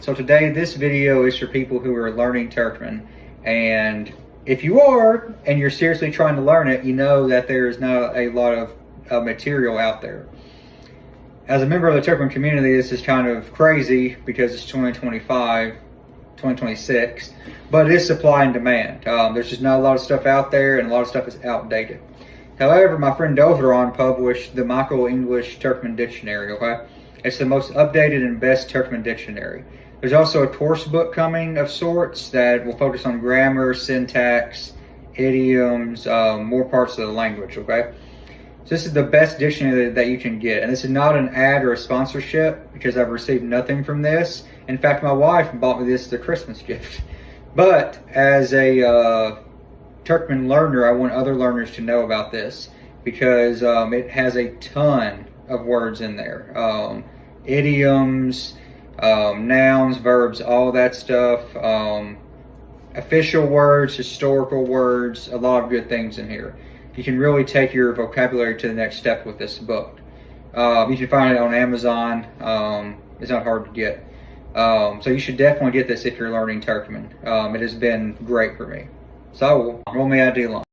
So today this video is for people who are learning Turkmen, and if you are and you're seriously trying to learn it, you know that there is not a lot of material out there. As a member of the Turkmen community, this is kind of crazy because it's 2025, 2026, but it is supply and demand. There's just not a lot of stuff out there, and a lot of stuff is outdated. However, my friend Öwrenÿân published the Makul English Turkmen Dictionary, okay? It's the most updated and best Turkmen dictionary. There's also a course book coming of sorts that will focus on grammar, syntax, idioms, more parts of the language, okay? So this is the best dictionary that you can get. And this is not an ad or a sponsorship because I've received nothing from this. In fact, my wife bought me this as a Christmas gift. But as a Turkmen learner, I want other learners to know about this because it has a ton of words in there. Idioms, nouns, verbs, all that stuff. Official words, historical words, a lot of good things in here. You can really take your vocabulary to the next step with this book. You can find it on Amazon. It's not hard to get. So you should definitely get this if you're learning Turkmen. It has been great for me. So, roll me a dilini.